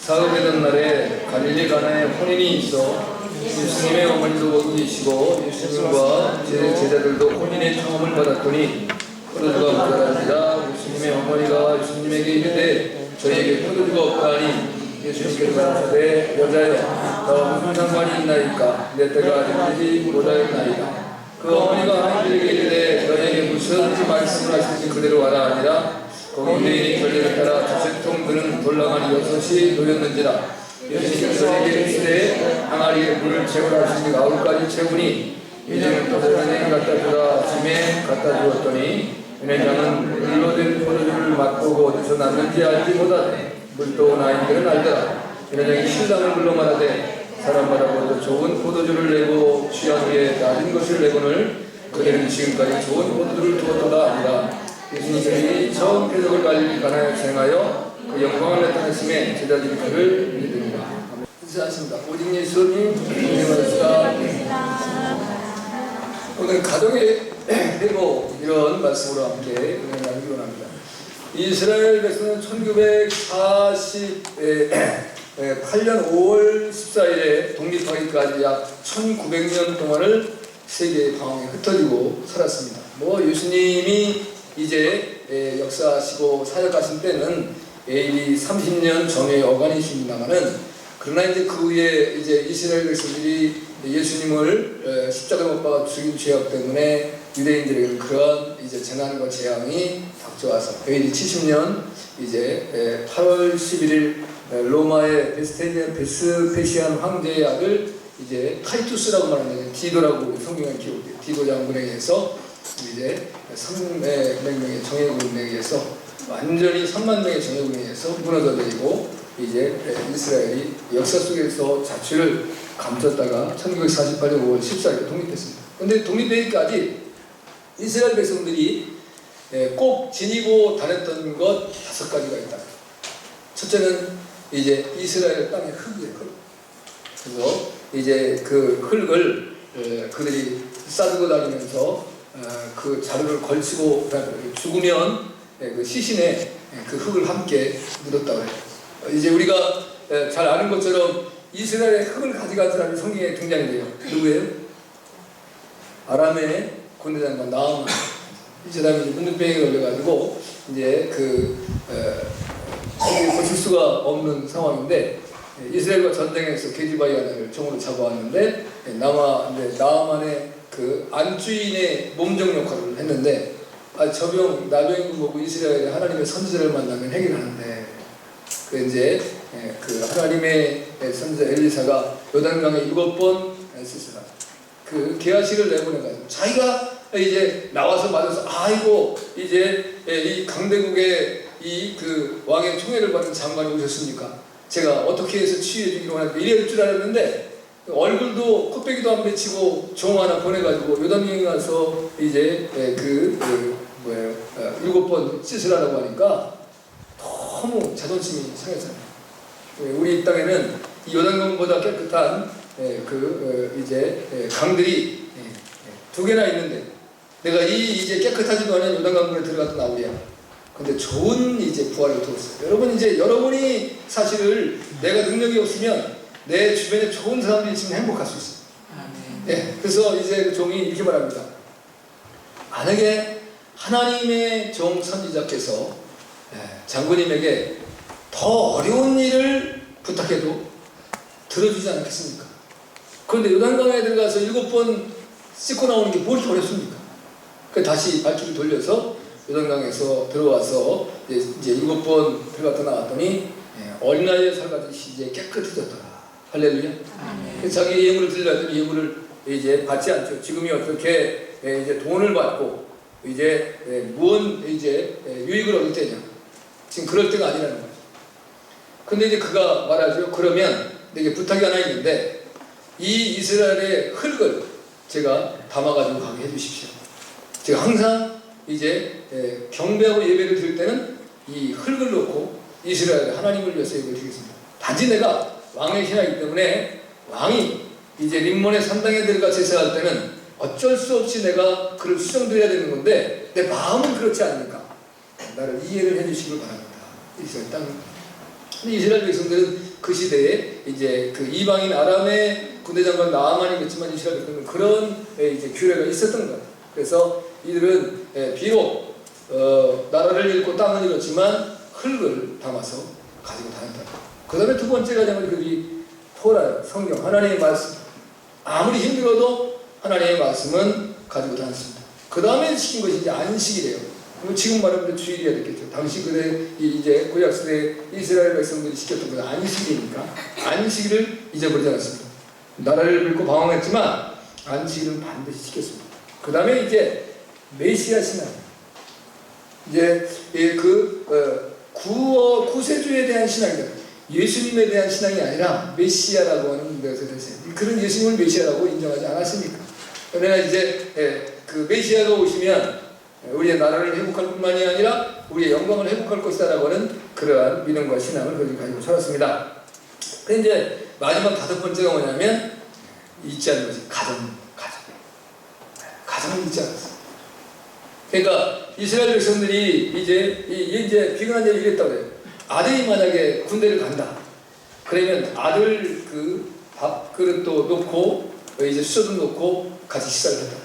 사흘되던 날에 갈릴리 가나에 혼인이 있어 예수님의 어머니도 거기 계시고 예수님과 제자들도 혼인의 청함을 받았더니 포도주가 모자라니라. 예수님의 어머니가 예수님에게 이르되 저희에게 포도주가 없다 하니 예수님께서 가라사대 여자여 나와 무슨 상관이 있나이까 내 때가 아직 되지 못하였나이다. 그 어머니가 하인들에게 이르되 너희에게 무슨 말씀을 하시는지 그대로 와라 하니라. 거기 유대인이 전례를 따라 두세통 드는 돌랑아리 6이 놓였는지라. 예수님께서 저에게 이르시되 항아리에 물을 채우라 하시니 9가지 채우니 이제는 또 은행 갖다 주라 짐에 갖다 주었더니 은행장은 물로 된 포도주를 맛보고 어디서 났는지 알지 못하되 물도 나인들은 알더라. 은행장이 신랑을 불러 말하되 사람마다 먼저 좋은 포도주를 내고 취한 후에 낮은 것을 내고는 그들은 지금까지 좋은 포도주를 두었도다 하니라. 예수님이 처음 표적을 갈릴리 가나에 행하여 그 영광을 나타내심에 제자들이 그를 믿으니라. 인사하십니다. 오직 예수님 인정하시다. 오늘 가정의 회복 이런 말씀으로 함께 은혜 나누기 원합니다. 이스라엘 백성은 1948년 5월 14일에 독립하기까지 약 1900년 동안을 세계의 방황에 흩어지고 살았습니다. 예수님이 이제 역사하시고 사역하신 때는 AD 30년 전에 어간이십니다만은 그러나 이제 그 후에 이제 이스라엘 백성들이 예수님을 십자가 못 박아 죽인 죄악 때문에 유대인들에게는 그러한 이제 재난과 재앙이 닥쳐와서 AD 70년 이제 8월 11일 로마의 베스페시안 황제의 아들 이제 타이투스라고 말하는 디도라고 성경에 기록돼요. 디도 장군에 의해서 이제 300명의 정예군에 의해서 완전히 3만 명의 정예군에 의해서 무너져 내리고 이제 이스라엘이 역사 속에서 자취를 감췄다가 1948년 5월 14일에 독립했습니다. 그런데 독립되기까지 이스라엘 백성들이 꼭 지니고 다녔던 것 5가지가 있다. 첫째는 이제 이스라엘 땅의 흙이에요. 흙. 그래서 이제 그 흙을 그들이 싸들고 다니면서 그 자루를 걸치고 죽으면 그 시신에 그 흙을 함께 묻었다고 해요. 이제 우리가 잘 아는 것처럼 이스라엘의 흙을 가져간 사람이 성경에 등장이 돼요. 누구예요? 아람의 군대장관 나아만. 이 사람이 문둥병에 걸려가지고 이제 고칠 수가 없는 상황인데 이스라엘과 전쟁에서 게디바이아를 총으로 잡아왔는데 나아만의 그 안주인의 몸종 역할을 했는데 나병이 보고 이스라엘의 하나님의 선지자를 만나면 해결하는데 그 이제 그 하나님의 선지자 엘리사가 요단강에 7번 씻으라 그 게하시를 내보내가지고 자기가 이제 나와서 맞아서 아이고 이제 이 강대국의 이 그 왕의 총애를 받는 장관이 오셨습니까? 제가 어떻게 해서 치유해주기로 하는데 이럴 줄 알았는데 얼굴도 코빼기도 안 맺히고 종 하나 보내가지고 요단강에 가서 이제 7번 씻으라고 하니까 너무 자존심이 상했잖아요. 우리 땅에는 이 요단강보다 깨끗한 이제 강들이 2개나 있는데 내가 이제 깨끗하지도 않은 요단강물에 들어갔던 아우리야. 근데 좋은 이제 부활을 두었어요. 여러분 이제 여러분이 사실을 내가 능력이 없으면 내 주변에 좋은 사람들이 있으면 행복할 수 있어요. 네, 그래서 이제 그 종이 이렇게 말합니다. 만약에 하나님의 종 선지자께서 장군님에게 더 어려운 일을 부탁해도 들어주지 않겠습니까? 그런데 요단강에 들어가서 7번 씻고 나오는 게 뭘 어렵습니까? 다시 발길을 돌려서 요단강에서 들어와서 이제 7번 들어갔다 나왔더니 어린아이의 살같이 이제 깨끗해졌더라. 할렐루야. 자기 예물을 드리려더니 예물을 이제 받지 않죠. 지금이 어떻게 이제 돈을 받고 이제 무언 이제 유익을 얻을 때냐. 지금 그럴 때가 아니라는 거죠. 근데 이제 그가 말하죠. 그러면 내게 부탁이 하나 있는데 이 이스라엘의 흙을 제가 담아가지고 가게 해주십시오. 제가 항상 이제 경배하고 예배를 드릴 때는 이 흙을 놓고 이스라엘 하나님을 위해서 예배를 드리겠습니다. 단지 내가 왕의 신하이기 때문에 왕이 이제 림몬의 산당에 들어가 제사할 때는 어쩔 수 없이 내가 그를 수정드려야 되는 건데 내 마음은 그렇지 않으니까 나를 이해를 해주시길 바랍니다. 이스라엘 땅. 근데 이스라엘 백성들은 그 시대에 이제 그 이방인 아람의 군대장관 나아만이 그렇지만 이스라엘 백성은 그런 이제 규례가 있었던 거예요. 그래서 이들은 비록 나라를 잃고 땅을 잃었지만 흙을 담아서 가지고 다녔다. 그 다음에 두 번째가 되면 그게 토라요. 성경, 하나님의 말씀. 아무리 힘들어도 하나님의 말씀은 가지고 다녔습니다. 그 다음에 시킨 것이 이제 안식이래요. 지금 말하면 주일이어야 됐겠죠. 당시 그대 이제 구약시대 이스라엘 백성들이 시켰던 건 안식이니까 안식일을 잊어버리지 않았습니다. 나라를 잃고 방황했지만 안식일은 반드시 지켰습니다. 그 다음에 이제 메시아 신앙. 이제 구세주에 대한 신앙이다. 예수님에 대한 신앙이 아니라 메시아라고 하는 것에 대해서 그런 예수님을 메시아라고 인정하지 않았습니까? 그러나 이제 그 메시아가 오시면 우리의 나라를 회복할 뿐만이 아니라 우리의 영광을 회복할 것이다라고 하는 그러한 믿음과 신앙을 가지고 살았습니다. 근데 이제 마지막 다섯 번째가 뭐냐면 잊지 않는 것이 가정을 잊지 않았어요. 그러니까 이스라엘 백성들이 이제 비근한 일이 이랬다고 해요. 아들이 만약에 군대를 간다. 그러면 아들 그 밥그릇도 놓고 이제 수저도 놓고 같이 식사를 했다.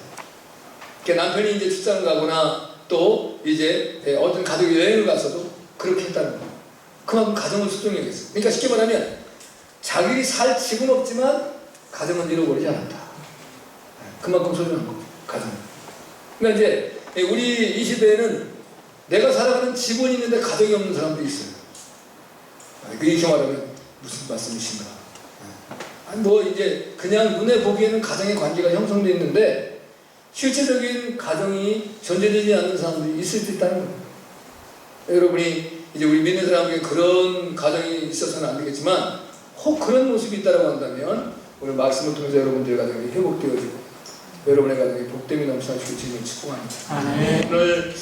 그러니까 남편이 이제 출장을 가거나 또 이제 어떤 가족이 여행을 가서도 그렇게 했다는 거예요. 그만큼 가정을 소중히 여겼어요. 그러니까 쉽게 말하면 자기들이 살 집은 없지만 가정은 잃어버리지 않았다. 그만큼 소중한 거예요. 가정. 그러니까 이제 우리 이 시대에는 내가 살아가는 집은 있는데 가정이 없는 사람도 있어요. 이렇게 말하면 무슨 말씀이신가? 뭐 이제 그냥 눈에 보기에는 가정의 관계가 형성되어 있는데 실제적인 가정이 존재되지 않는 사람들이 있을 수 있다는 거예요. 여러분이 이제 우리 믿는 사람에게 그런 가정이 있어서는 안 되겠지만 혹 그런 모습이 있다고 한다면 오늘 말씀을 통해서 여러분들의 가정이 회복되어지고 여러분의 가정이 복됨이 넘쳐나시고 주님을 축복합니다. 오늘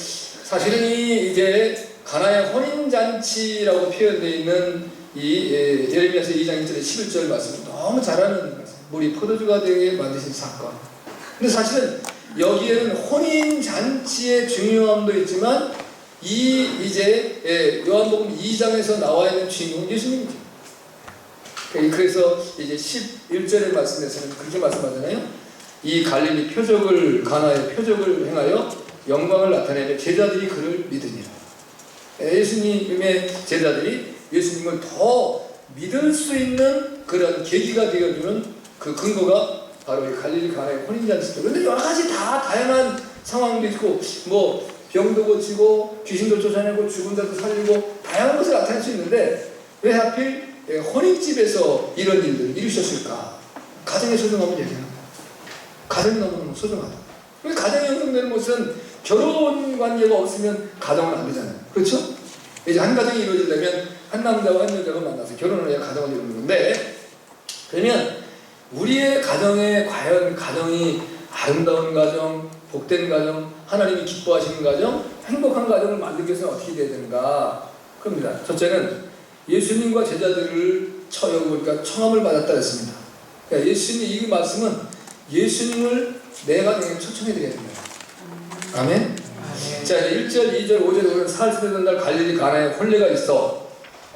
사실은 이제 가나의 혼인잔치라고 표현되어 있는 이 예레미야서 2장 1절에 11절 말씀을 너무 잘 아는 말씀. 물이 포도주가 되게 만드신 사건. 근데 사실은 여기에는 혼인잔치의 중요함도 있지만 이제 요한복음 2장에서 나와 있는 주인공은 예수님이죠. 그래서 이제 11절의 말씀에서는 그렇게 말씀하잖아요. 이 갈릴리 표적을 가나의 표적을 행하여 영광을 나타내며 제자들이 그를 믿으니라. 예수님의 제자들이 예수님을 더 믿을 수 있는 그런 계기가 되어주는 그 근거가 바로 이 갈릴리 가나의 혼인잔치죠. 그런데 여러 가지 다양한 상황도 있고 뭐 병도 고치고 귀신도 쫓아내고 죽은 자도 살리고 다양한 것을 나타낼 수 있는데 왜 하필 혼인집에서 이런 일들을 이루셨을까? 가정의 소중함을 얘기합니다. 가정이 너무너무 소중하다. 가정이 형성되는 것은 결혼 관계가 없으면 가정은 안 되잖아요. 그렇죠? 이제 한 가정이 이루어지려면 한 남자와 한 여자가 만나서 결혼을 해야 가정을 이루는 건데 그러면 우리의 가정에 과연 가정이 아름다운 가정, 복된 가정, 하나님이 기뻐하시는 가정, 행복한 가정을 만들기 위해서는 어떻게 돼야 되는가? 그럽니다. 첫째는 예수님과 제자들을 그러니까 청함을 받았다 했습니다. 그러니까 예수님 이 말씀은 예수님을 내 가정에 초청해드려야 됩니다. 아멘? 자, 1절, 2절, 5절에 보면 사흘째 되던 날 갈릴리 가나에 혼례가 있어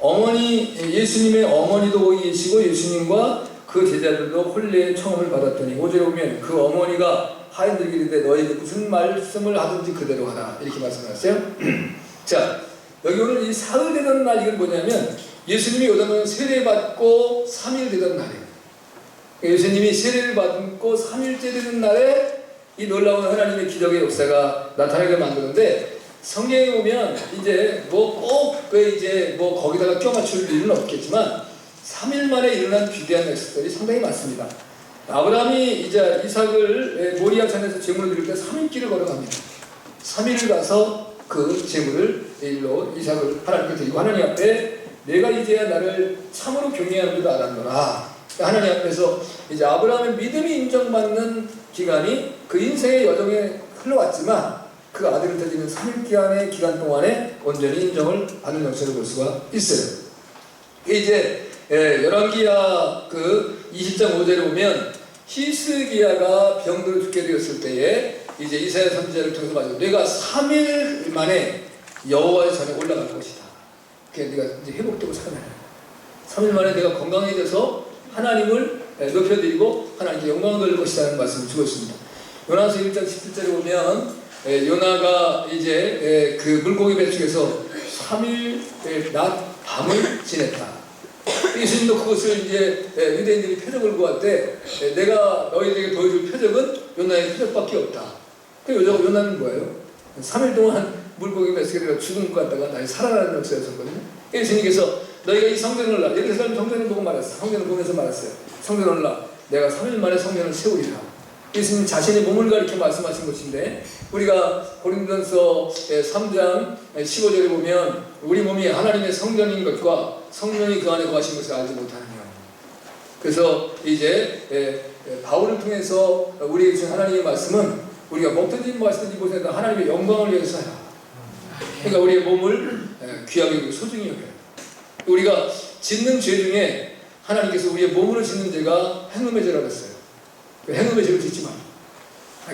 예수님의 어머니도 거기 계시고 예수님과 그 제자들도 혼례의 청함을 받았더니 5절에 보면 그 어머니가 하인들에게 이르되 너희에게 무슨 말씀을 하든지 그대로 하라 이렇게 말씀하셨어요. 자, 여기 오늘 이 사흘 되던 날 이건 뭐냐면 예수님이 요단강에 세례받고 3일 되던 날이에요. 예수님이 세례를 받고 3일째 되는 날에 이 놀라운 하나님의 기적의 역사가 나타나게 만드는데 성경에 보면 이제 거기다가 껴맞출 일은 없겠지만 3일 만에 일어난 귀대한 역사들이 상당히 많습니다. 아브라함이 이제 이삭을 모리아 산에서 제물을 드릴 때 3일길을 걸어갑니다. 3일을 가서 그 제물을 일로 이삭을 하나님께 드리고 하나님 앞에 내가 이제야 나를 참으로 경외하는 줄 알았노라. 하나님 앞에서 이제 아브라함의 믿음이 인정받는 기간이 그 인생의 여정에 흘러왔지만 그 아들을 드리는 3일 기간 동안에 온전히 인정을 받는 역사를 볼 수가 있어요. 이제 열왕기야 그 20장 5절에 보면 히스기야가 병들어 죽게 되었을 때에 이제 이사야 선지자를 통해서 말하죠. 내가 3일 만에 여호와의 전에 올라갈 것이다. 그러니까 네가 이제 회복되고 살아나라. 3일 만에 내가 건강해져서 하나님을 높여드리고 하나님께 영광을 돌릴 것이라는 말씀을 주고 있습니다. 요나서 1장 17절에 보면 요나가 이제 그 물고기 뱃속에서 3일 낮 밤을 지냈다. 예수님도 그것을 이제 유대인들이 표적을 구할 때 내가 너희들에게 보여줄 표적은 요나의 표적밖에 없다. 그 요나는 뭐예요? 3일 동안 물고기 뱃속에 내가 죽은 것 같다가 다시 살아나는 역사였었거든요. 예수님께서 너희가 이 성전을 올라, 예루살렘 성전을 보고 말했어요. 성전을 보면서 말했어요. 성전을 올라, 내가 3일 만에 성전을 세우리라. 예수님 자신의 몸을 가리켜 말씀하신 것인데, 우리가 고린도전서 3장 15절에 보면 우리 몸이 하나님의 성전인 것과 성령이 그 안에 거하신 것을 알지 못하느냐. 그래서 이제 바울을 통해서 우리에게 주신 하나님의 말씀은 우리가 먹든지 마시든지 보세요. 하나님의 영광을 위해서 해라. 그러니까 우리의 몸을 귀하게 여기고 소중히 여겨요. 우리가 짓는 죄 중에 하나님께서 우리의 몸으로 짓는 죄가 행음의 죄라고 했어요. 행음의 죄를 짓지 마.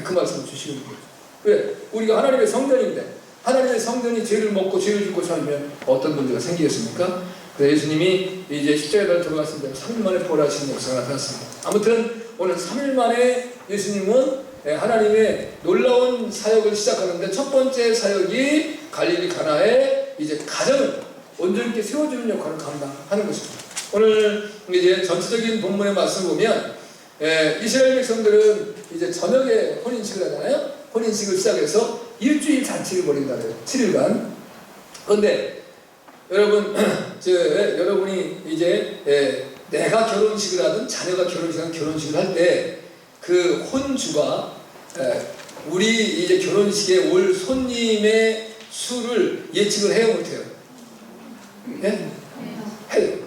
그 말씀을 주시는 거예요. 왜? 우리가 하나님의 성전인데 하나님의 성전이 죄를 먹고 죄를 짓고 살면 어떤 문제가 생기겠습니까? 그래서 예수님이 이제 십자가에 들어갔을 때 3일 만에 부활하시는 역사가 나타났습니다. 아무튼 오늘 3일 만에 예수님은 하나님의 놀라운 사역을 시작하는데 첫 번째 사역이 갈릴리 가나에 이제 가정을 온전히 세워주는 역할을 감당하는 것입니다. 오늘 이제 전체적인 본문의 말씀을 보면 이스라엘 백성들은 이제 저녁에 혼인식을 하잖아요. 혼인식을 시작해서 일주일 잔치를 벌인다 그래요. 7일간. 그런데 여러분, 여러분이 이제 내가 결혼식을 하든 자녀가 결혼식을 하든 결혼식을 할 때 그 혼주가 우리 이제 결혼식에 올 손님의 수를 예측을 해요, 못해요? 예? 해요.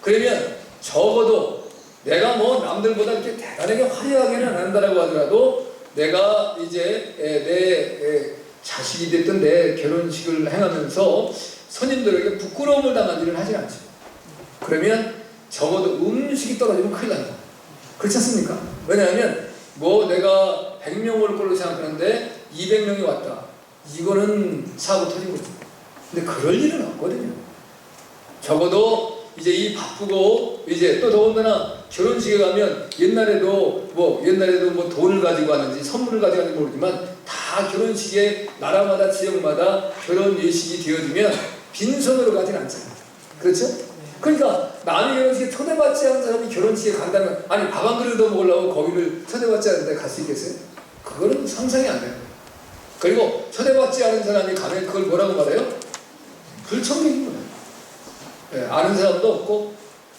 그러면 적어도 내가 뭐 남들보다 이렇게 대단하게 화려하게는 안 한다라고 하더라도 내가 이제 내 자식이 됐든 내 결혼식을 행하면서 손님들에게 부끄러움을 당한 일을 하지 않죠. 그러면 적어도 음식이 떨어지면 큰일 난다. 그렇지 않습니까? 왜냐하면 뭐 내가 100명 올 걸로 생각하는데 200명이 왔다. 이거는 사고 터진 거죠. 근데 그럴 일은 없거든요. 적어도 이제 이 바쁘고 이제 또 더군다나 결혼식에 가면 옛날에도 뭐 돈을 가지고 왔는지 선물을 가지고 왔는지 모르지만 다 결혼식에 나라마다 지역마다 결혼 예식이 되어지면 빈손으로 가진 않잖아요. 그렇죠? 그러니까 남의 결혼식에 초대받지 않은 사람이 결혼식에 간다면 아니 밥 한 그릇 더 먹으려고 거기를 초대받지 않은데 갈 수 있겠어요? 그거는 상상이 안 돼요. 그리고 초대받지 않은 사람이 가면 그걸 뭐라고 말해요? 불청객인 거예요. 네, 아는 사람도 없고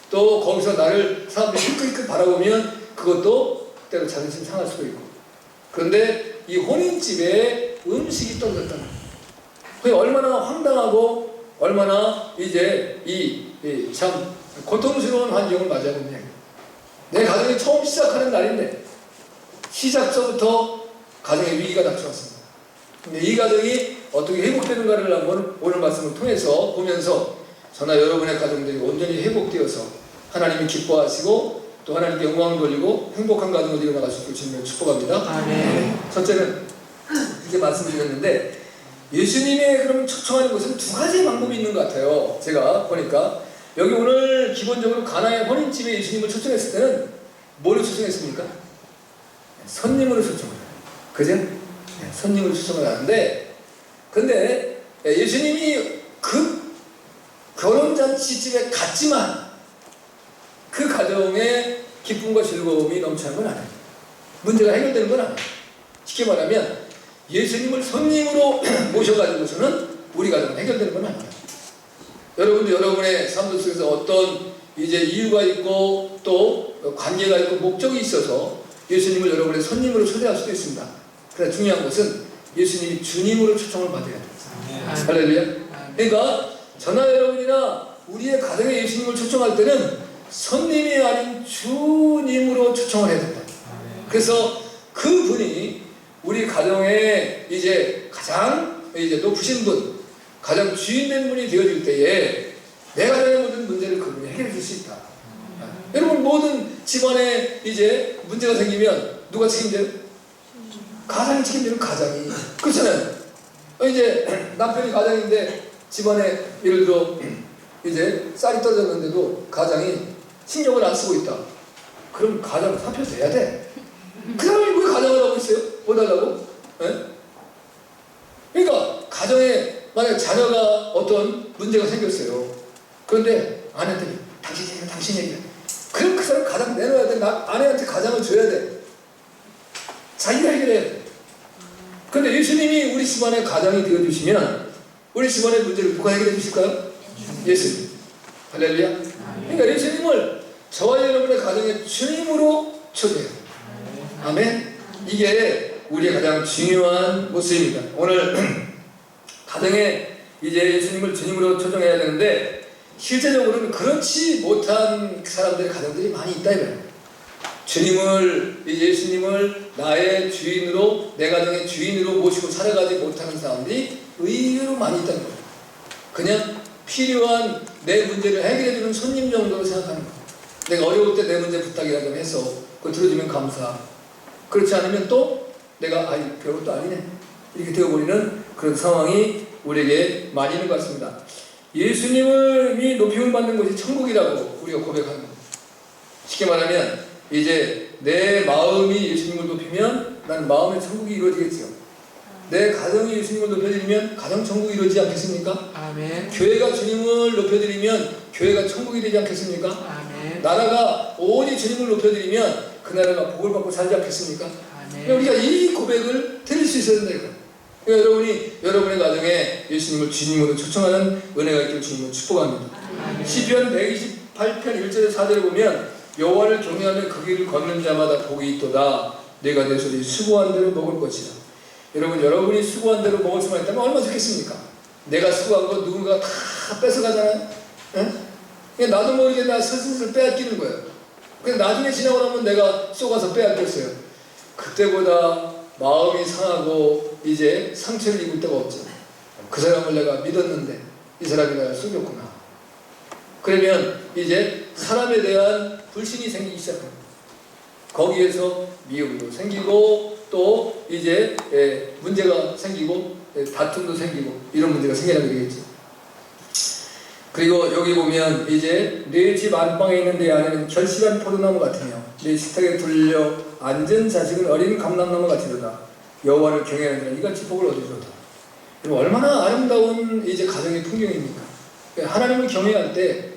또 거기서 나를 사람들이 힐끗힐끗 바라보면 그것도 때로 자존심 상할 수도 있고. 그런데 이 혼인집에 음식이 떨어졌다는 거예요. 그게 얼마나 황당하고 얼마나 이제 참 고통스러운 환경을 맞이하고 있냐. 내 가정이 처음 시작하는 날인데 시작서부터 가정에 위기가 닥쳐왔습니다. 근데 이 가정이 어떻게 회복되는가를 한번 오늘 말씀을 통해서 보면서 저나 여러분의 가정들이 온전히 회복되어서 하나님이 기뻐하시고 또 하나님께 영광을 돌리고 행복한 가정을 이뤄나갈 수 있도록 주님을 축복합니다. 첫째는 이렇게 말씀드렸는데 예수님의 그럼 초청하는 것은 두 가지 방법이 있는 것 같아요. 제가 보니까 여기 오늘 기본적으로 가나의 혼인집에 예수님을 초청했을 때는 뭐를 초청했습니까? 손님으로 초청을 해요. 그죠? 손님으로 초청을 하는데 근데 예수님이 그 결혼잔치집에 갔지만 그 가정에 기쁨과 즐거움이 넘치는 건 아니에요. 문제가 해결되는 건 아니에요. 쉽게 말하면 예수님을 손님으로 모셔가지고서는 우리 가정은 해결되는 건 아니에요. 여러분도 여러분의 삶 속에서 어떤 이제 이유가 있고 또 관계가 있고 목적이 있어서 예수님을 여러분의 손님으로 초대할 수도 있습니다. 그러나 중요한 것은 예수님이 주님으로 초청을 받아야 돼요. 할렐루야. 그러니까 저나 여러분이나 우리의 가정에 예수님을 초청할 때는 손님이 아닌 주님으로 초청을 해야 된다. 그래서 그 분이 우리 가정에 이제 가장 이제 높으신 분, 가장 주인된 분이 되어질 때에 내 가정의 모든 문제를 그분이 해결해 줄 수 있다. 여러분 모든 집안에 이제 문제가 생기면 누가 책임져요? 가장이 책임져요. 가장이. 그렇잖아요. 이제 남편이 가장인데 집안에 예를 들어 이제 쌀이 떨어졌는데도 가장이 신경을 안 쓰고 있다. 그럼 가장 사표 내야 돼. 그 사람이 왜 가장을 하고 있어요? 뭐 달라고? 네? 그러니까 가정에 만약 자녀가 어떤 문제가 생겼어요. 그런데 아내들이 당신 얘기해. 그럼 그 사람 가장 내놔야 돼. 아내한테 가장을 줘야 돼. 자기가 해결해야 돼. 근데 예수님이 우리 집안의 가장이 되어주시면 우리 집안의 문제를 누가 해결해 주실까요? 예수님. 할렐루야. 그러니까 예수님을 저와 여러분의 가정의 주님으로 초대해요. 아멘. 이게 우리의 가장 중요한 모습입니다. 오늘 가정에 이제 예수님을 주님으로 초청해야 되는데 실제적으로는 그렇지 못한 사람들의 가정들이 많이 있다 이거예요. 주님을, 예수님을 나의 주인으로, 내 가정의 주인으로 모시고 살아가지 못하는 사람들이 의외로 많이 있다는 거예요. 그냥 필요한 내 문제를 해결해주는 손님 정도로 생각하는 거예요. 내가 어려울 때 내 문제 부탁이라 좀 해서 그거 들어주면 감사. 그렇지 않으면 또 내가 별것도 아니네 이렇게 되어버리는 그런 상황이 우리에게 많이 있는 것 같습니다. 예수님이 높임을 받는 곳이 천국이라고 우리가 고백하는 거예요. 쉽게 말하면 이제 내 마음이 예수님을 높이면 나는 마음의 천국이 이루어지겠죠. 내 가정이 예수님을 높여드리면 가정 천국이 이루어지지 않겠습니까? 아멘. 교회가 주님을 높여드리면 교회가 천국이 되지 않겠습니까? 아멘. 나라가 오직 주님을 높여드리면 그 나라가 복을 받고 살지 않겠습니까? 아멘. 우리가 이 고백을 드릴 수 있어야 된다. 그러니까 여러분이 여러분의 가정에 예수님을 주님으로 초청하는 은혜가 있기를 주님을 축복합니다. 아멘. 시편 128편 1절에 4절에 보면 여호와를 경외하며 그 길을 걷는 자마다 복이 있도다. 내가 내 소리 수고한 대로 먹을 것이다. 여러분이 수고한 대로 먹을 수만 있다면 얼마나 좋겠습니까? 내가 수고한 거 누군가 다 뺏어가잖아요. 응? 나도 모르게 나 슬슬 빼앗기는 거예요. 근데 나중에 지나고 나면 내가 쏘가서 빼앗겼어요. 그때보다 마음이 상하고 이제 상처를 입을 데가 없죠. 그 사람을 내가 믿었는데 이 사람이 나를 속였구나. 그러면 이제 사람에 대한 불신이 생기기 시작합니다. 거기에서 미움도 생기고 또 이제 문제가 생기고 다툼도 생기고 이런 문제가 생기게 되겠죠. 그리고 여기 보면 이제 내 집 안방에 있는 내 안에는 결실한 포도나무 같으며 내 식탁에 둘려 앉은 자식은 어린 감람나무 같으로다. 여호와를 경외하는 자는 이같이 복을 얻으리로다. 얼마나 아름다운 이제 가정의 풍경입니까? 하나님을 경외할 때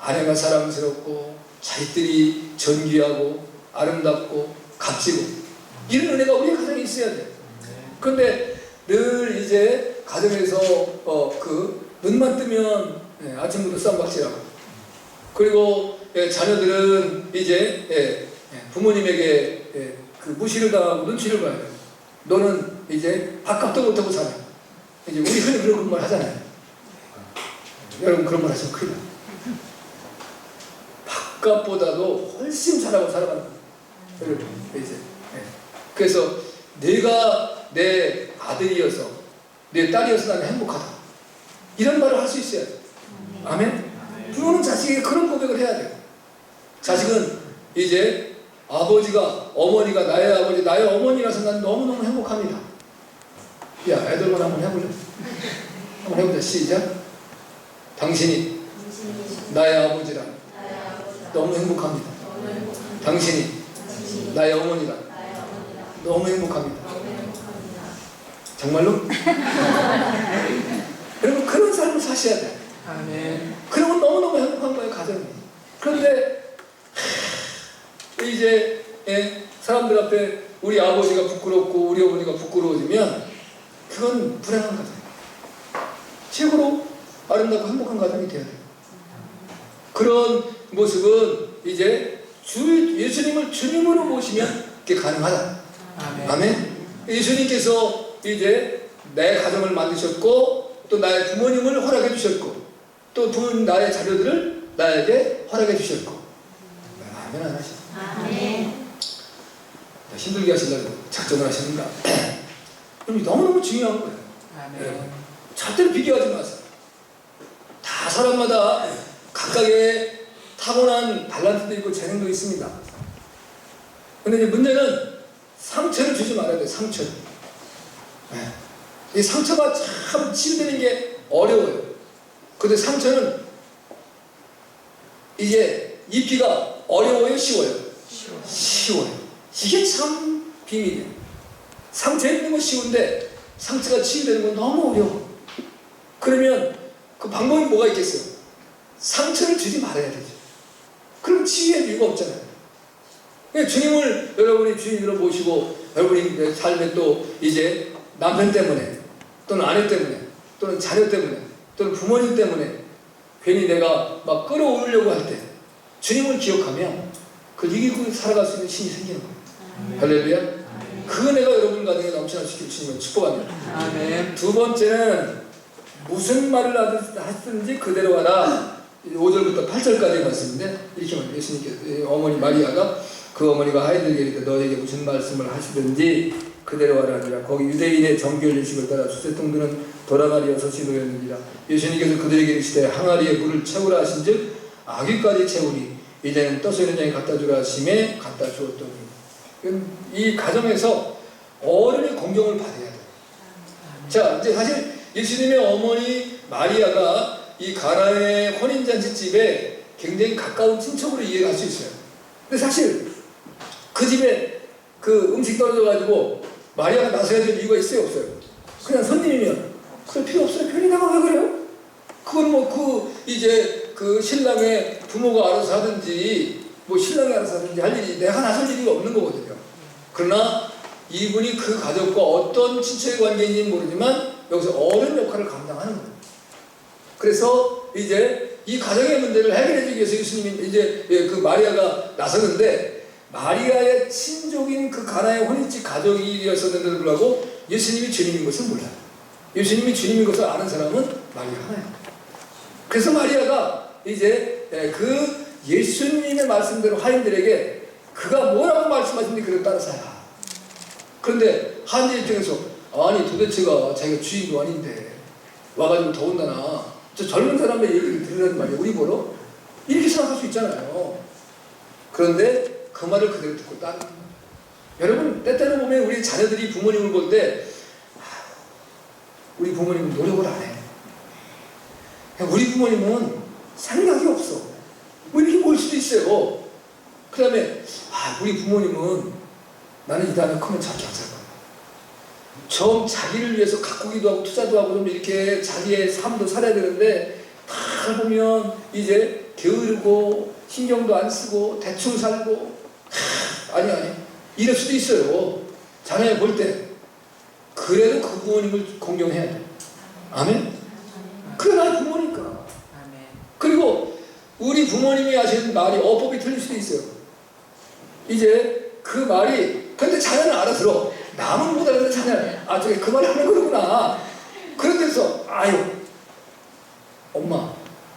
아내가 사랑스럽고 자식들이 존귀하고 아름답고 값지고 이런 은혜가 우리 가정에 있어야 돼. 그런데 늘 이제 가정에서 눈만 뜨면 아침부터 쌈박질하고 그리고 자녀들은 이제 부모님에게 그 무시를 당하고 눈치를 봐야 돼. 너는 이제 밥값도 못하고 사냐. 이제 우리 흔히 그런 말 하잖아요. 여러분 그런 말 하시면 큰일 나요. 밥값보다도 훨씬 잘하고 살아가는 거예요. 이제 그래서 내가 내 아들이어서 내 딸이어서 나는 행복하다. 이런 말을 할 수 있어야 돼. 아멘? 부모는 자식에게 그런 고백을 해야 돼요. 자식은 이제 아버지가, 어머니가 나의 아버지, 나의 어머니라서 난 너무너무 행복합니다. 야, 애들만 한번 해볼래? 한번 해보자. 시작. 당신이 나의 아버지라 너무 행복합니다. 당신이 나의 어머니라 너무 행복합니다. 정말로? 여러분 그런 삶을 사셔야 돼. 아멘. 그러면 너무너무 행복한 거예요, 가정이. 그런데 이제 사람들 앞에 우리 아버지가 부끄럽고 우리 어머니가 부끄러워지면 그건 불행한 가정이에요. 최고로 아름답고 행복한 가정이 돼야 돼요. 그런 모습은 이제 예수님을 주님으로 모시면 그게 가능하다. 아멘. 아멘. 예수님께서 이제 내 가정을 만드셨고 또 나의 부모님을 허락해 주셨고 또 나의 자녀들을 나에게 허락해 주셨고. 아멘 안 하시죠? 아멘. 힘들게 하시려고 작정을 하시는가? 너무너무 중요한 거예요. 아멘. 절대로 비교하지 마세요. 다 사람마다 각각의 타고난 밸런스도 있고 재능도 있습니다. 근데 이제 문제는 상처를 주지 말아야 돼요. 상처. 이 상처가 참 치유되는 게 어려워요. 근데 상처는 이게 입기가 어려워요, 쉬워요? 쉬워요. 이게 참 비밀이에요. 상처 입는 건 쉬운데 상처가 치유되는 건 너무 어려워. 그러면 그 방법이 뭐가 있겠어요? 상처를 주지 말아야 되죠. 그럼 치유할 이유가 없잖아요. 그러니까 주님을 여러분이 주인으로 모시고 여러분이 삶에 또 이제 남편 때문에 또는 아내 때문에 또는 자녀 때문에 또는 부모님 때문에 괜히 내가 막 끌어오르려고 할 때 주님을 기억하면 그걸 이기고 살아갈 수 있는 힘이 생기는 거예요. 할렐루야. 그 은혜가 여러분 가정에 넘쳐나시길 주님을 축복합니다. 아멘. 두 번째는 무슨 말을 하든지 그대로 하라. 5절부터 8절까지의 말씀인데 이렇게 말해요. 예수님께서 어머니 마리아가 그 어머니가 아이들에게 이르되 너에게 무슨 말씀을 하시든지 그대로 하라 하니라. 거기 유대인의 정결 예식을 따라 수세통들은 도라가리 6이 놓였느니라. 예수님께서 그들에게 이르시되 항아리에 물을 채우라 하신즉 아귀까지 채우니 이제는 떠서 있는 양에 갖다 주라 하심에 갖다 주었더니. 이 가정에서 어른의 공경을 받아야 돼요. 자, 이제 사실 예수님의 어머니 마리아가 이 가나의 혼인잔치집에 굉장히 가까운 친척으로 이해할 수 있어요. 근데 사실 그 집에 그 음식 떨어져가지고 마리아가 나서야 될 이유가 있어요, 없어요? 그냥 손님이면 그럴 필요 없어요. 괜히 나가 왜 그래요? 그건 뭐 이제 그 신랑의 부모가 알아서 하든지 뭐 신랑이 알아서 하든지 할 일이 내가 나설 일이 없는 거거든요. 그러나 이분이 그 가족과 어떤 친척의 관계인지는 모르지만 여기서 어른 역할을 감당하는 거예요. 그래서 이제 이 가정의 문제를 해결해 주기 위해서 예수님이 이제 그 마리아가 나서는데 마리아의 친족인 그 가나의 혼인집 가족이었었는데도 불구하고 예수님이 주님인 것을 몰라요. 예수님이 주님인 것을 아는 사람은 마리아 하나예요. 그래서 마리아가 이제 그 예수님의 말씀대로 하인들에게 그가 뭐라고 말씀하시는지 그를 따라서 하라. 그런데 하인들 입장에서 아니 도대체가 자기가 주인도 아닌데 와가지고 더군다나 저 젊은 사람의 얘기를 들으라는 말이에요. 우리 보러? 이렇게 생각할 수 있잖아요. 그런데 그 말을 그대로 듣고 따르는 거예요. 여러분 때때로 보면 우리 자녀들이 부모님을 볼 때 우리 부모님은 노력을 안 해. 우리 부모님은 생각이 없어. 뭐 이렇게 볼 수도 있어요. 그 다음에 우리 부모님은 나는 이 다음에 크면 자기 안 살 거야. 좀 자기를 위해서 가꾸기도 하고 투자도 하고 좀 이렇게 자기의 삶도 살아야 되는데 다 보면 이제 게으르고 신경도 안 쓰고 대충 살고 아니 이럴 수도 있어요. 자녀 볼 때. 그래도 그 부모님을 공경해야 돼. 아멘? 그게 나의 부모니까. 그리고 우리 부모님이 하시는 말이 어법이 틀릴 수도 있어요. 이제 그 말이 근데 자녀는 알아들어. 남은 못 알아듣는 자녀는 저게 그 말을 하는 거구나. 그런 데서 아유 엄마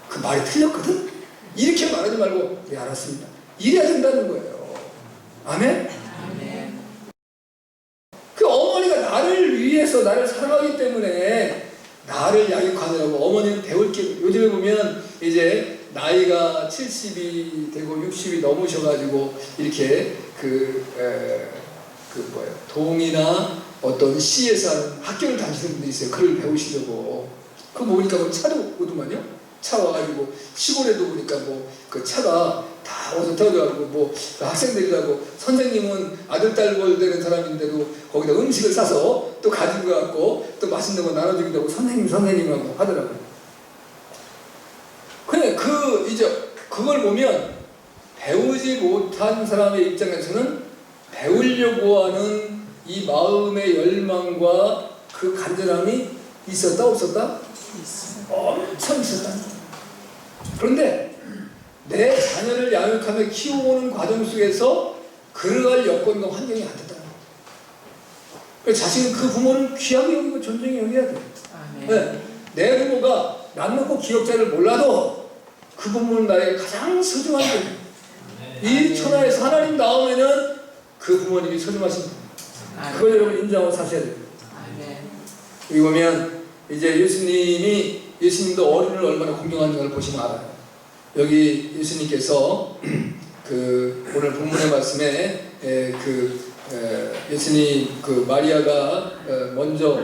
그 말이 틀렸거든? 이렇게 말하지 말고 네 알았습니다. 이래야 된다는 거예요. 아멘? 아멘. 그 어머니가 나를 위해서 나를 사랑하기 때문에 나를 양육하느라고 어머니는 배울 게 요즘에 보면 이제 나이가 70이 되고 60이 넘으셔가지고 이렇게 동이나 어떤 시에서 하는 학교를 다니시는 분들이 있어요. 글을 배우시려고. 그거 보니까 뭐 차도 오더만요. 차 와가지고 시골에도 보니까 뭐 그 차가 다 어디서 태워져가지고 뭐 학생들이라고 선생님은 아들 딸벌 되는 사람인데도 거기다 음식을 싸서 또 가지고 가고 또 맛있는 거 나눠주기도 하고 선생님하고 하더라고요. 근데 이제 그걸 보면 배우지 못한 사람의 입장에서는 배우려고 하는 이 마음의 열망과 그 간절함이 있었다 없었다? 엄청 있었다. 그런데 내 자녀를 양육하며 키워오는 과정 속에서 그러할 여건과 환경이 안 됐다는 거예요. 자식은 그 부모를 귀하게 여기고 존중히 여겨야 돼요. 네. 내 부모가 남놓고 기억자를 몰라도 그 부모는 나에게 가장 소중한 분이에요. 이 천하에서 하나님 다음에는 그 부모님이 소중하신 분이에요. 그걸 여러분 인정하고 사셔야 돼요. 여기 보면 이제 예수님도 어른을 얼마나 공경하는 걸 보시면 알아요. 여기 예수님께서 오늘 본문의 말씀에 예수님 마리아가 먼저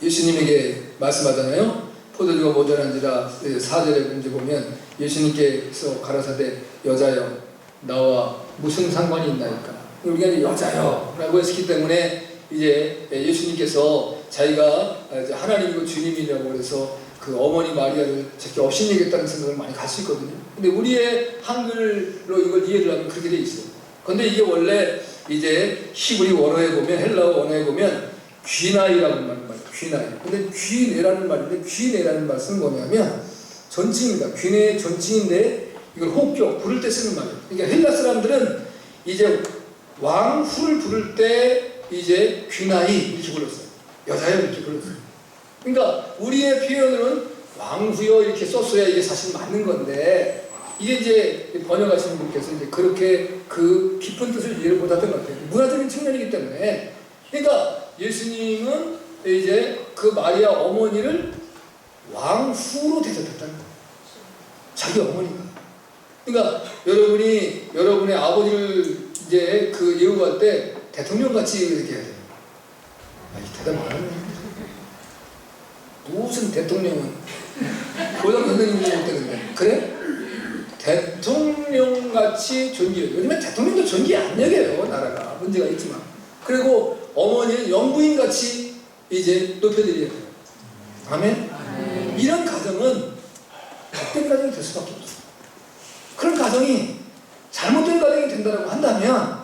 예수님에게 말씀하잖아요. 포도주가 모자란지라 4절에 문제 보면 예수님께서 가라사대 여자여 나와 무슨 상관이 있나이까. 우리가 이제 여자여 라고 했기 때문에 이제 예수님께서 자기가 하나님이고 주님이라고 그래서 그 어머니 마리아를 저렇게 업신여겼다는 생각을 많이 갈 수 있거든요. 근데 우리의 한글로 이걸 이해를 하면 그렇게 돼 있어요. 근데 이게 원래 이제 히브리 원어에 보면, 헬라어 원어에 보면 귀나이라는 말이에요. 귀나이. 근데 귀내라는 말인데, 귀내라는 말은 뭐냐면 존칭입니다. 귀내의 존칭인데 이걸 호격, 부를 때 쓰는 말이에요. 그러니까 헬라 사람들은 이제 왕후를 부를 때 이제 귀나이 이렇게 불렀어요. 여자여 이렇게 불렀어요. 그러니까 우리의 표현으로는 왕후여 이렇게 썼어야 이게 사실 맞는 건데, 이게 이제 번역하시는 분께서 이제 그렇게 그 깊은 뜻을 이해를 못했던 것 같아요. 문화적인 측면이기 때문에. 그러니까 예수님은 이제 그 마리아 어머니를 왕후로 대접했다는 거예요. 자기 어머니가. 그러니까 여러분의 아버지를 이제 그 예우할 때 대통령 같이 이렇게 해야 돼요. 이 대답 안 하네. 무슨 대통령은 고등 선생님이 못되는데 그래? 대통령같이 존귀해요. 요즘에 대통령도 존귀 안 여겨요. 나라가 문제가 있지만. 그리고 어머니는 영부인같이 이제 높여드려야 돼요. 아멘? 이런 가정은 복된 가정이 될 수밖에 없어요. 그런 가정이 잘못된 가정이 된다고 한다면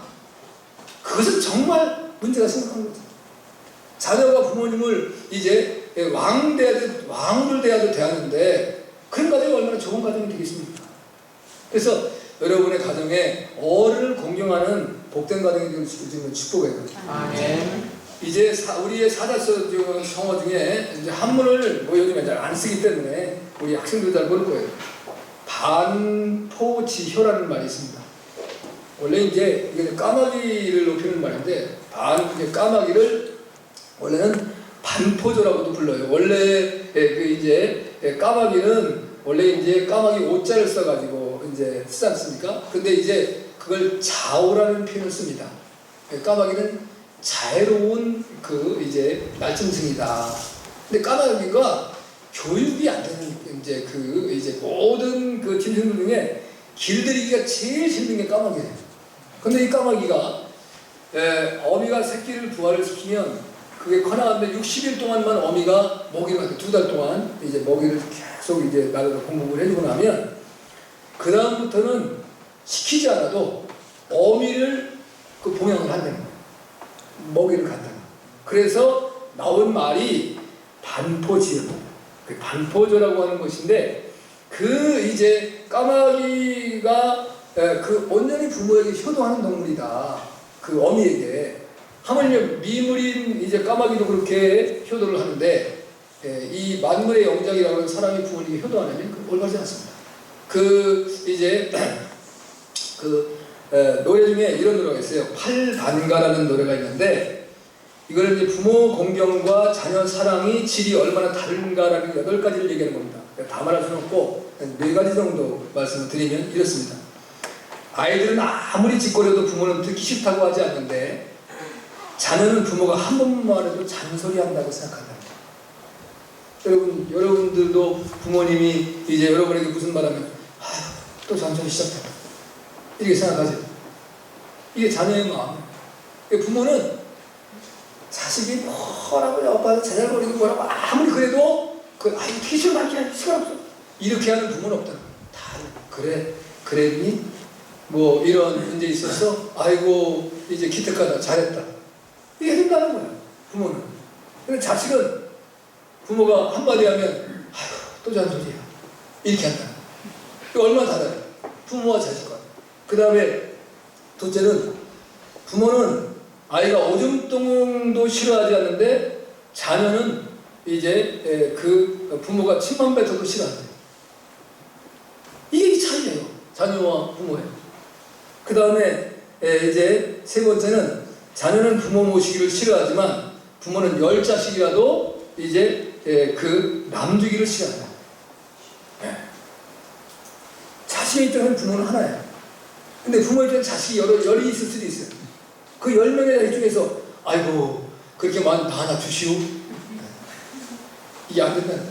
그것은 정말 문제가 심각한 거죠. 자녀가 부모님을 이제 왕을 대하듯 대하는데 그런 가정이 얼마나 좋은 가정이 되겠습니까? 그래서 여러분의 가정에 어른을 공경하는 복된 가정이 되는 축복이에요. 이제 우리의 사자성 성어 중에 이제 한문을 뭐 요즘에 잘 안 쓰기 때문에 우리 학생들 잘 모를 거예요. 반포지효라는 말이 있습니다. 원래 이제 이게 까마귀를 높이는 말인데 이제 까마귀를 원래는 반포조라고도 불러요. 원래 그 이제 까마귀는 원래 이제 까마귀 오자를 써가지고 이제 쓰지 않습니까? 근데 이제 그걸 자오라는 표현을 씁니다. 까마귀는 자애로운 그 이제 날짐승이다. 근데 까마귀가 교육이 안 되는 이제 그 이제 모든 그 짐승들 중에 길들이기가 제일 힘든 게 까마귀예요. 근데 이 까마귀가 어미가 새끼를 부화를 시키면 그게 커나가는데 60일 동안만 어미가 먹이를 하고 2달 동안 이제 먹이를 계속 이제 나를 공급을 해주고 나면 그 다음부터는 시키지 않아도 어미를 그 봉양을 한다는 거예요. 먹이를 간다는 거예요. 그래서 나온 말이 반포지효. 그 반포조라고 하는 것인데 그 이제 까마귀가 그 온전히 부모에게 효도하는 동물이다. 그 어미에게. 하물며 미물인 이제 까마귀도 그렇게 효도를 하는데 이 만물의 영장이라고 하는 사람이 부모님에게 효도하냐면 그 올바르지 않습니다. 그 이제 그 노래 중에 이런 노래가 있어요. 팔반가라는 노래가 있는데 이거는 이제 부모 공경과 자녀 사랑이 질이 얼마나 다른가라는 8가지를 얘기하는 겁니다. 다 말할 수는 없고 4가지 정도 말씀을 드리면 이렇습니다. 아이들은 아무리 짓거려도 부모는 듣기 싫다고 하지 않는데 자녀는 부모가 한 번만 해도 잔소리한다고 생각한다. 여러분들도 부모님이 이제 여러분에게 무슨 말하면 또 잔소리 시작했다 이렇게 생각하죠. 이게 자녀의 마음. 부모는 자식이 뭐라고 옆에서 제잘거리고 뭐라고 아무리 그래도 티슈 맞게 시간 없어 이렇게 하는 부모는 없다. 다 그랬니? 뭐 이런 문제 있어서 아이고 이제 기특하다 잘했다 이게 해준다는 거예요. 부모는. 근데 자식은 부모가 한마디 하면 또 잔소리야 이렇게 한다. 이거 얼마나 달라요. 부모와 자식과. 그 다음에 둘째는 부모는 아이가 오줌똥도 싫어하지 않는데 자녀는 이제 그 부모가 침만 뱉어도 싫어한대요. 이게 차이예요. 자녀와 부모의. 그 다음에 이제 세 번째는 자녀는 부모 모시기를 싫어하지만 부모는 10자식이라도 이제 그 남주기를 싫어한다. 자식의 입장에는 부모는 하나예요. 근데 부모 입장에는 자식이 열이 있을 수도 있어요. 그 10명의 자식 중에서 아이고 그렇게 다 하나 주시오. 이게 안 된다.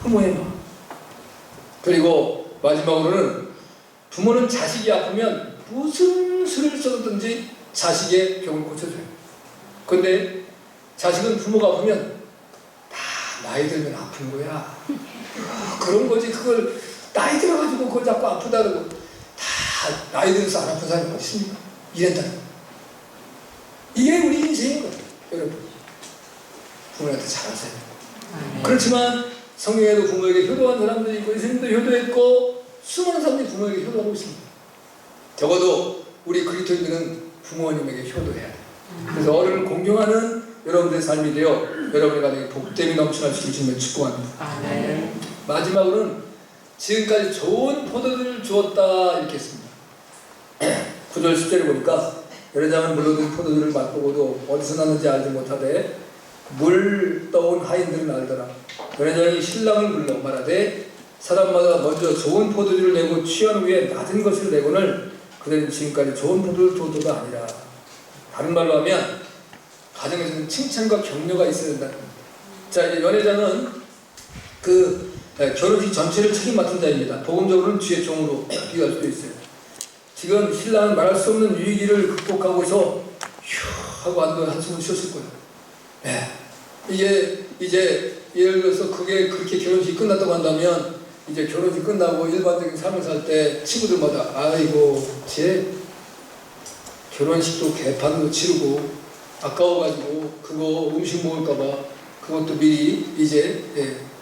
부모의 마음. 그리고 마지막으로는 부모는 자식이 아프면 무슨 수를 써든지 자식의 병을 고쳐줘요. 근데 자식은 부모가 아프면 다 나이 들면 아픈 거야. 그런 거지. 그걸 나이 들어가지고 그걸 자꾸 아프다 그러고, 다 나이 들어서 안 아픈 사람이 어디 있습니까? 이랬다는 거. 이게 우리 인생인 거예요, 여러분. 부모한테 잘하세요. 그렇지만 성경에도 부모에게 효도한 사람들이 있고, 예수님도 효도했고, 수많은 사람들이 부모에게 효도하고 있습니다. 적어도 우리 그리스도인들은 부모님에게 효도해야 돼요. 그래서 어른을 공경하는 여러분들의 삶이 되어 여러분의 가정에 복됨이 넘쳐날 수 있음을 축복합니다. 마지막으로는 지금까지 좋은 포도주를 주었다 이렇게 했습니다. 9절 10절을 보니까 여자는 물러든 포도주를 맛보고도 어디서 났는지 알지 못하되 물 떠온 하인들은 알더라. 여자장이 신랑을 불러 말하되 사람마다 먼저 좋은 포도주를 내고 취한 후에 낮은 것을 내고는 그들은 지금까지 좋은 포도를 주었다가 아니라, 다른 말로 하면 가정에서는 칭찬과 격려가 있어야 된다. 자, 이제 연회장은 그 결혼식 전체를 책임 맡은 자입니다. 복음적으로는 주의 종으로 비교할 수도 있어요. 지금 신랑은 말할 수 없는 위기를 극복하고서 휴 하고 한숨을 쉬었을 거예요. 네. 이제 예를 들어서 그게 그렇게 결혼식이 끝났다고 한다면, 이제 결혼식 끝나고 일반적인 삶을 살 때 친구들마다 아이고 쟤 결혼식도 개판으로 치르고 아까워가지고 그거 음식 먹을까봐 그것도 미리 이제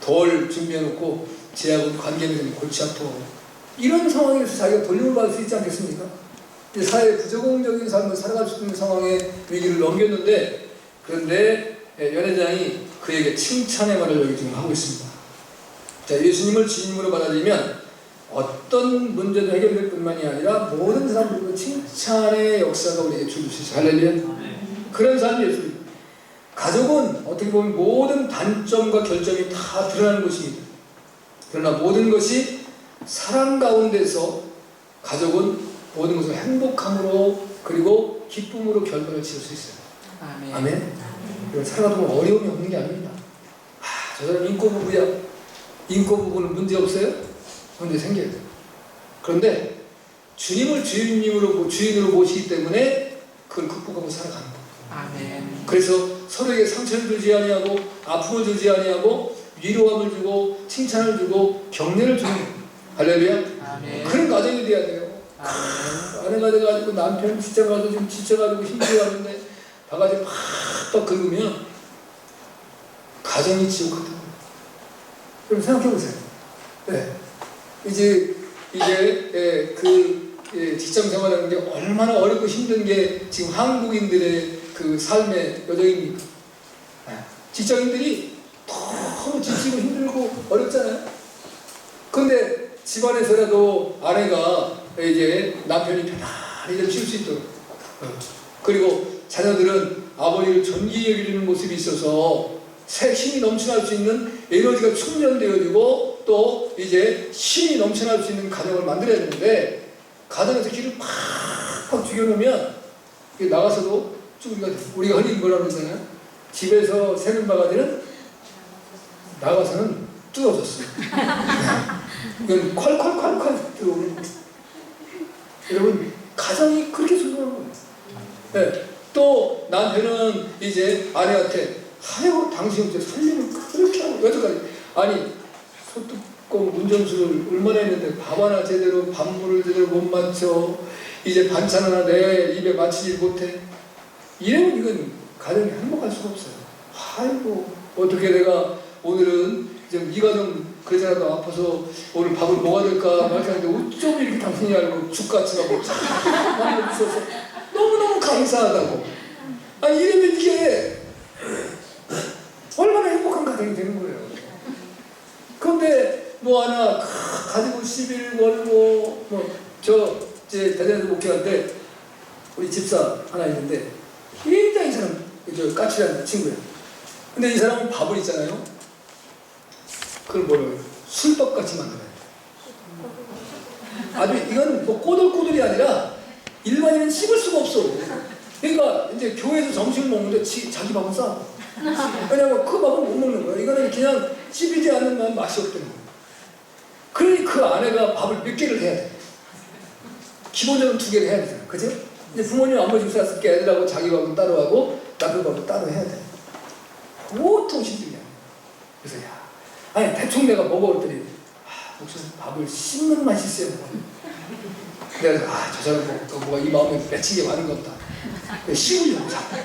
덜 준비해놓고 쟤하고 관계는 골치 아파. 이런 상황에서 자기가 돌림을 받을 수 있지 않겠습니까? 사회의 부적응적인 삶을 살아갈 수 있는 상황에 위기를 넘겼는데, 그런데 연회장이 그에게 칭찬의 말을 여기 지금 하고 있습니다. 자, 예수님을 주님으로 받아들이면 어떤 문제도 해결될 뿐만이 아니라 모든 사람들로 칭찬의 역사가 우리에게 주어질 수 있어요. 할렐루야. 그런 삶이 예수입니다. 가족은 어떻게 보면 모든 단점과 결점이 다 드러나는 곳입니다. 그러나 모든 것이 사랑 가운데서 가족은 모든 것을 행복함으로 그리고 기쁨으로 결론을 지을 수 있어요. 아멘. 살아가다 보면 어려움이 없는 게 아닙니다. 저 사람 인고 부부야. 인고 부부는 문제 없어요? 문제 생겨야 돼요. 그런데 주님을 주인으로 모시기 때문에 그걸 극복하고 살아가는 거예요. 아멘. 그래서 서로에게 상처를 주지 아니하고 아픔을 주지 아니하고 위로함을 주고 칭찬을 주고 격려를 주는 거예요. 할렐루야. 아멘. 그런 가정이 돼야 돼요. 아내가 돼가지고 남편 지쳐가지고 지금 지쳐가지고 힘들어하는데 바가지 팍팍 긁으면 가정이 지옥 같은 거예요. 그럼 생각해보세요. 네. 이제 직장 생활하는 게 얼마나 어렵고 힘든 게 지금 한국인들의 그 삶의 여정입니까? 네. 직장인들이 너무 지치고 힘들고 어렵잖아요. 근데 집안에서라도 아내가 이제 남편이 편안히 좀 쉴 수 있도록, 그리고 자녀들은 아버지를 존귀히 여기는 모습이 있어서 새 힘이 넘쳐날 수 있는 에너지가 충전되어지고 또 이제 힘이 넘쳐날 수 있는 가정을 만들어야 되는데, 가정에서 기를 팍팍 죽여놓으면 나가서도 우리가 흔히 뭐라 그러잖아요. 집에서 새는 바가지는 나가서는 뚫어졌어요. 이건 콸콸콸콸 들어오는 거예요. 여러분, 가정이 그렇게 소중한 거예요. 네. 또 남편은 이제 아내한테 아이고 당신 이제 살림을 그렇게 하고 여태까지, 아니 소뚜껑 운전수를 얼마나 했는데 밥 하나 제대로 밥물을 제대로 못 맞춰, 이제 반찬 하나 내 입에 맞추지 못해. 이러면 이건 가정이 행복할 수가 없어요. 아이고 어떻게 내가 오늘은 좀 네가 좀 그러잖아도 아파서 오늘 밥을 먹어야 될까 말하는데 어쩜 이렇게 당신이 알고 죽같이 하고 만나주셔서 너무너무 감사하다고. 아니 이러면 이게 얼마나 행복한 가정이 되는 거예요. 그런데 뭐 하나 가지고 시비를 걸고 제 대전에서 목회할 우리 집사 하나 있는데 굉장히 이 사람 까칠한 친구예요. 근데 이 사람은 밥을 있잖아요. 그걸 뭐를 술떡같이 만들어요. 아주 이건 뭐 꼬들꼬들이 아니라 일반인은 씹을 수가 없어. 그러니까 이제 교회에서 점심을 먹는데 자기 밥은 싸. 왜냐면 그 밥은 못 먹는 거야. 이거는 그냥 씹히지 않는 맛이 없다는 거야. 그러니 그 아내가 밥을 몇 개를 해야 돼. 기본적으로 2개를 해야 되잖아. 그죠? 이제 부모님 안 모시고 살았을 때 애들하고 자기 밥은 따로 하고 남편 밥은 따로 해야 돼. 보통 힘들냐. 그래서 야, 아니 대충 내가 먹어봤더니 목사님 밥을 씹는 맛이 있어요. 내가 저 사람 뭐가 이 마음에 맺히게 많은 것 같다. 씹으려고 자꾸.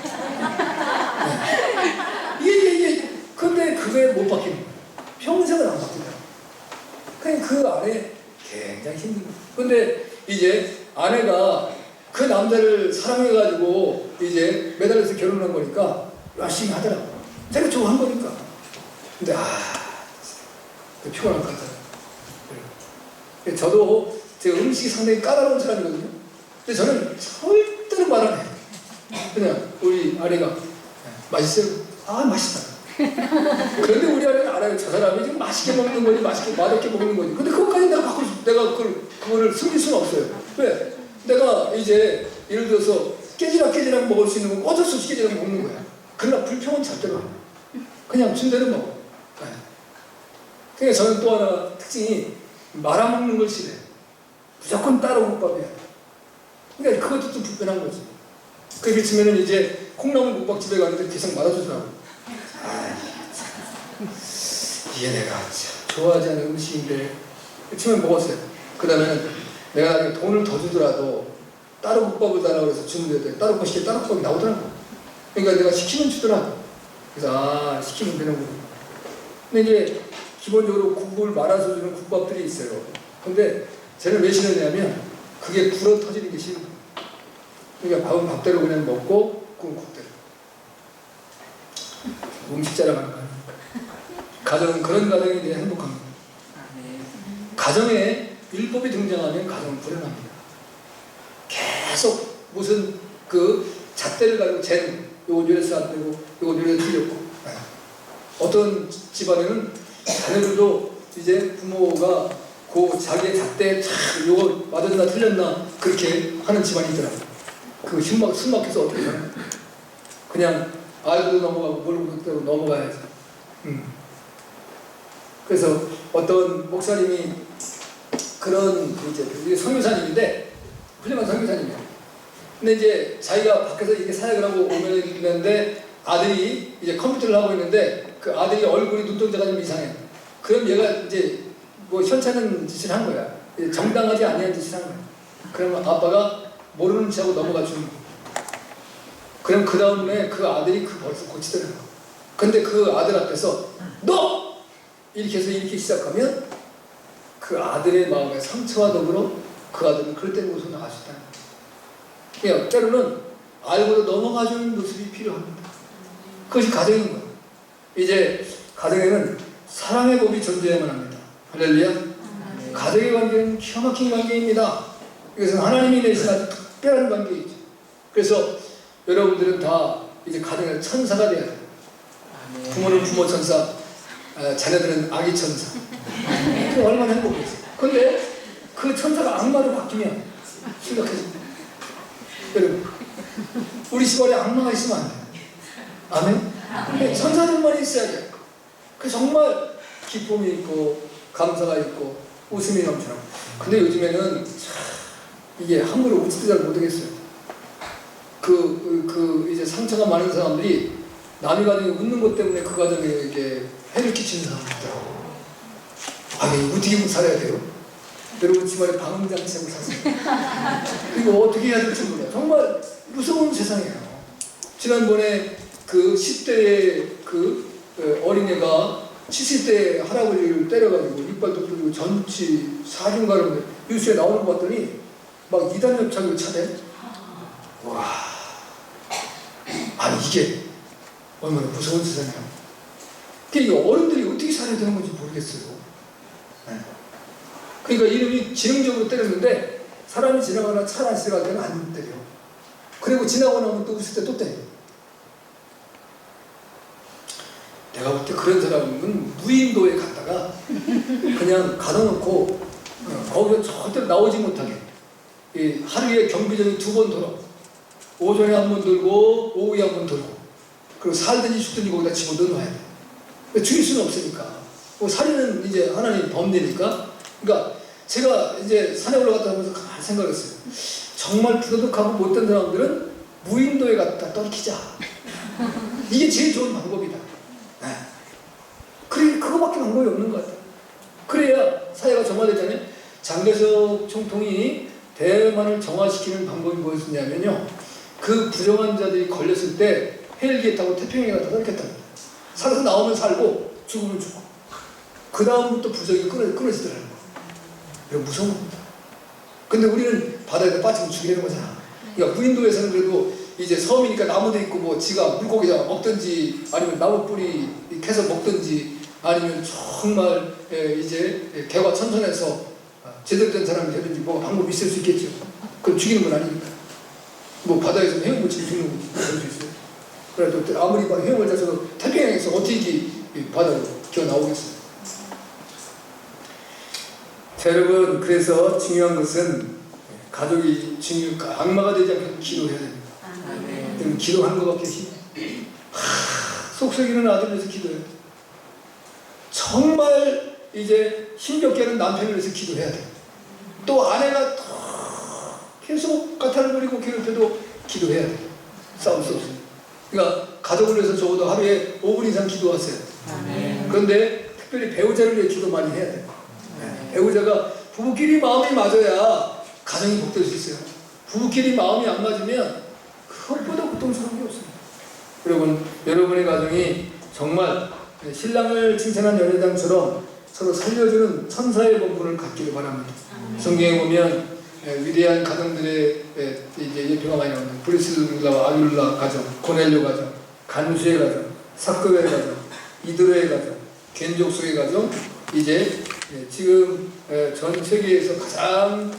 이게 근데 그게 못 바뀌는 거야. 평생을 안 바뀐다. 그냥 그 안에 굉장히 힘든 거야. 근데 이제 아내가 그 남자를 사랑해가지고 이제 매달려서 결혼한 거니까 열심히 하더라고. 내가 좋아한 거니까. 근데 피곤한 것 같아요. 저도 제 음식이 상당히 까다로운 사람이거든요. 근데 저는 절대로 말 안 해요. 그냥 우리 아내가 맛있어요? 맛있다. 그런데 우리 아내는 알아요. 저 사람이 지금 맛있게 먹는 거지, 맛없게 먹는 거지. 근데 그것까지 내가 그거를 숨길 수는 없어요. 왜? 내가 이제 예를 들어서 깨지락 먹을 수 있는 건 어쩔 수 없이 깨지락 먹는 거야. 그러나 불평은 절대로 안 해. 그냥 준 대로 먹어. 그러니까 저는 또 하나 특징이 말아먹는 걸 싫어해요. 무조건 따로 국밥이야. 그러니까 그것도 좀 불편한 거지. 그렇게 치면은 이제 콩나물 국밥집에 가는데 계속 말아주더라고. 이게 내가 좋아하지 않는 음식인데 치면 먹었어요. 그 다음에는 내가 나중에 돈을 더 주더라도 따로 국밥을 달라고 해서 주문할 때 따로 시키면 따로 국밥이 나오더라고. 그러니까 내가 시키면 주더라고. 그래서 시키면 되는구나. 근데 이제 기본적으로 국을 말아서 주는 국밥들이 있어요. 근데 쟤는 왜 싫어하냐면 그게 불어 터지는 게 싫은 거예요. 그러니까 밥은 밥대로 그냥 먹고 국은 국대로. 음식 자랑하는 거예요. 가정은 그런 가정이 되게 행복합니다. 가정에 율법이 등장하면 가정은 불행합니다. 계속 무슨 그 잣대를 가지고 쟤는 요거 이래서 안 되고 요거 이래서 틀렸고. 어떤 집안에는 자녀들도 이제 부모가 그 자기의 잣대에 요거 맞았나 틀렸나 그렇게 하는 집안이 있더라고요. 그 숨막혀서 어떻게 하나? 그냥 알고도 넘어가고 모르고도 넘어가야지. 그래서 어떤 목사님이 그런 이제 선교사님인데 훌륭한 선교사님이에요. 근데 이제 자기가 밖에서 이렇게 사역을 하고 오면 있는데 아들이 이제 컴퓨터를 하고 있는데 그 아들이 얼굴이 눈동자가 좀 이상해. 그럼 얘가 이제 뭐 현찮은 짓을 한 거야. 정당하지 아니한 짓을 한 거야. 그러면 아빠가 모르는 척하고 넘어가 주는 거야. 그럼 그 다음에 그 아들이 벌써 고치더라고. 근데 그 아들 앞에서 너! 이렇게 해서 이렇게 시작하면 그 아들의 마음의 상처와 더불어 그 아들은 그럴 곳으로 나갈 수 있다는 거예요. 그러니까 때로는 알고도 넘어가주는 모습이 필요합니다. 그것이 가정인 거예요. 이제 가정에는 사랑의 법이 존재해야만 합니다. 할렐루야. 가정의 관계는 기가 막힌 관계입니다. 이것은 하나님이 내신 아주 특별한 관계이죠. 그래서 여러분들은 다 이제 가정의 천사가 돼야 돼요. 부모는 부모 천사, 자녀들은 아기 천사. 얼마나 행복했어요. 근데 그 천사가 악마로 바뀌면 심각해집니다. 여러분, 우리 집안에 악마가 있으면 안 돼요. 아멘? 근데 천사들만 있어야 돼요. 그 정말 기쁨이 있고 감사가 있고 웃음이 넘쳐나고. 근데 요즘에는 이게 함부로 웃지도 잘 못하겠어요. 이제 상처가 많은 사람들이 남의 가정에 웃는 것 때문에 그 가정에 이게 해를 끼치는 사람들 있더라고요. 어떻게 살아야 돼요? 여러분 집안에 방음장치하고 사세요. 이거 어떻게 해야 될지 몰라요. 정말 무서운 세상이에요. 지난번에 그 10대의 그 어린애가 70대 할아버지를 때려가지고 이빨도 뚫리고 전치 4중 가는데 뉴스에 나오는 거 봤더니 막 이단 협착으로 차대. 와. 이게 얼마나 무서운 세상이야. 그러니까 어른들이 어떻게 살아야 되는 건지 모르겠어요. 그러니까 이름이 지능적으로 때렸는데 사람이 지나가나 차를 안 지나갈 때는 안 때려. 그리고 지나고 나면 또 웃을 때 또 때려. 내가 볼 때 그런 사람은 무인도에 갔다가 그냥 가둬놓고 거기서 절대로 나오지 못하게 하루에 경비정이 2번 돌아. 오전에 한 번 돌고 오후에 한 번 돌고 그리고 살든지 죽든지 거기다 집어넣어놔야 돼. 죽일 수는 없으니까. 살인은 이제 하나님 범죄니까 그러니까 제가 이제 산에 올라갔다 하면서 가만히 생각했어요. 정말 부도덕하고 못된 사람들은 무인도에 갖다 떨키자. 이게 제일 좋은 방법이다. 네. 그래, 그거밖에 방법이 없는 것 같아요. 그래야 사회가 정화되잖아요. 장개석 총통이 대만을 정화시키는 방법이 뭐였냐면요. 그 부정한 자들이 걸렸을 때 헬기에 타고 태평양에 갖다 떨켰답니다. 살아서 나오면 살고 죽으면 죽고. 그 다음부터 부정이 끊어지더라는 거예요. 이거 무서운 겁니다. 근데 우리는 바다에다 빠지면 죽이는 거잖아. 그러니까 무인도에서는 그래도 이제 섬이니까 나무도 있고 뭐 지가 물고기 잡아 먹든지 아니면 나무 뿌리 캐서 먹든지 아니면 정말 이제 개화 천선에서 제대로 된 사람이 되든지 뭐 방법이 있을 수 있겠죠. 그럼 죽이는 건 아니니까. 뭐 바다에서 헤엄을 치고 죽는 수 있어요. 그래도 아무리 헤엄을 쳐서 태평양에서 어떻게 이 바다로 기어 나오겠어요. 자, 여러분, 그래서 중요한 것은 가족이 악마가 되지 않게 기도해야 됩니다. 여러분, 기도하는 것밖에 속썩이는 아들을 위해서 기도해야 돼요. 정말 이제 힘겹게 하는 남편을 위해서 기도해야 돼요. 또 아내가 계속 까탈을 부리고 괴롭혀도 기도해야 돼요. 싸울 수 없어요. 그러니까 가족을 위해서 적어도 하루에 5분 이상 기도하세요. 그런데 특별히 배우자를 위해 기도 많이 해야 돼요. 배우자가 부부끼리 마음이 맞아야 가정이 복될 수 있어요. 부부끼리 마음이 안 맞으면 그것보다 고통스러운 게 없습니다. 여러분, 여러분의 가정이 정말 신랑을 칭찬한 연회장처럼 서로 살려주는 천사의 본분을 갖기를 바랍니다. 성경에 보면 위대한 가정들의 이제 예표가 많이 나옵니다. 브리스라와 아율라 가정, 고넬료 가정, 간수의 가정, 삭급의 가정, 이드로의 가정, 겐족속의 가정, 이제 지금 전 세계에서 가장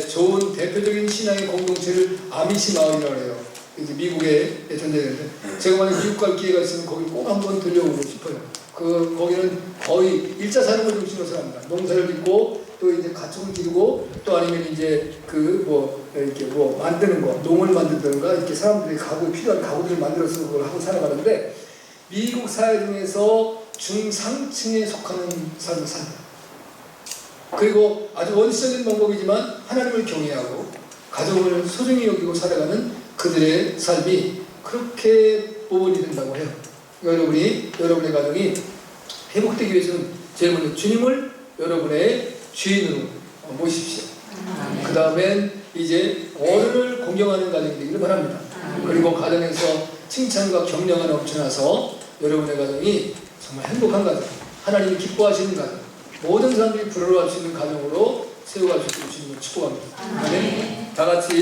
좋은 대표적인 신앙의 공동체를 아미시 마을이라고 해요. 이제 미국에 전쟁인데 제가 만약 미국 갈 기회가 있으면 거기 꼭 한번 들려오고 싶어요. 거기는 거의 1차 산업을 중심으로 합니다. 농사를 짓고 또 이제 가축을 기르고 또 아니면 이제 이렇게 만드는 거, 농을 만들든가 이렇게 사람들이 필요한 가구들을 만들어서 그걸 하고 살아가는데 미국 사회 중에서 중상층에 속하는 삶을 산다. 그리고 아주 원시적인 방법이지만 하나님을 경외하고 가족을 소중히 여기고 살아가는 그들의 삶이 그렇게 보존이 된다고 해요. 여러분의 가정이 회복되기 위해서는 제일 먼저 주님을 여러분의 주인으로 모십시오. 그 다음엔 이제 어른을 공경하는 가정이 되기를 바랍니다. 그리고 가정에서 칭찬과 격려가 넘쳐나서 여러분의 가정이 정말 행복한 가정, 하나님이 기뻐하시는 가정, 모든 사람들이 부러워할 수 있는 가정으로 세워갈 수 있는 주님을 축복합니다. 다 같이